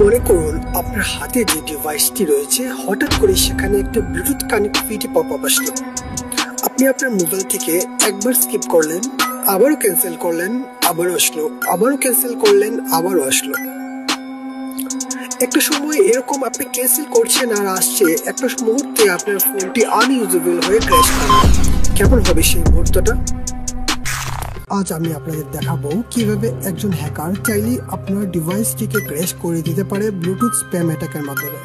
মনে করুন আপনার হাতে যে ডিভাইসটি রয়েছে হঠাৎ করে সেখানে একটা ব্লুটুথ কানেক্টিভিটি পপআপ আসলো। আপনি আপনার মোবাইল থেকে একবার স্কিপ করলেন, আবারও ক্যান্সেল করলেন, আবারও আসলো, আবারও ক্যান্সেল করলেন, আবারও আসলো। একটা সময় এরকম আপনি ক্যান্সেল করছেন আর আসছে, একটা মুহূর্তে আপনার ফোনটি আনইউজেবল হয়ে ক্র্যাশ করে। কেমন হবে সেই মুহূর্তটা? আজ আমি আপনাদের দেখাবো কিভাবে একজন হ্যাকার চাইলেই আপনার ডিভাইসটিকে ক্র্যাশ করে দিতে পারে ব্লুটুথ স্প্যাম অ্যাটাকের মাধ্যমে।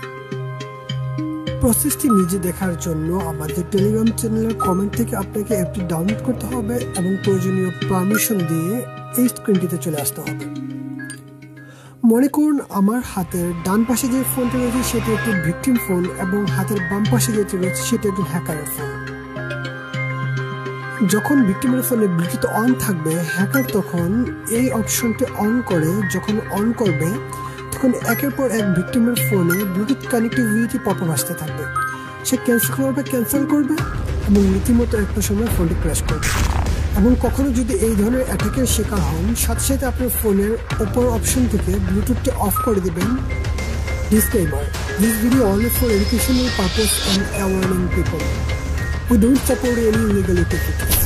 প্রসেসটি নিজে দেখার জন্য আমাদের টেলিগ্রাম চ্যানেলের কমেন্ট থেকে আপনাকে অ্যাপটি ডাউনলোড করতে হবে এবং প্রয়োজনীয় পারমিশন দিয়ে এই স্ক্রিনটিতে চলে আসতে হবে। মনে করুন আমার হাতের ডান পাশে যে ফোনটি রয়েছে সেটি একটি ভিকটিম ফোন এবং হাতের বাম পাশে যেটি রয়েছে সেটি একটি হ্যাকারের ফোন। যখন ভিকটিমের ফোনে ব্লুটুথ অন থাকবে, হ্যাকার তখন এই অপশনটি অন করে। যখন অন করবে তখন একের পর এক ভিকটিমের ফোনে ব্লুটুথ কানেক্টিভিটি পপআপ আসতে থাকবে। সে ক্যান্সেল করবে এবং রীতিমতো একটা সময় ফোনটি ক্র্যাশ করবে। এবং কখনো যদি এই ধরনের অ্যাটাকের শিকার হন, সাথে সাথে আপনার ফোনের ওপর অপশন থেকে ব্লুটুথটি অফ করে দেবেন। Disclaimer: This video only for educational purpose and warning people. We don't support any illegal activities.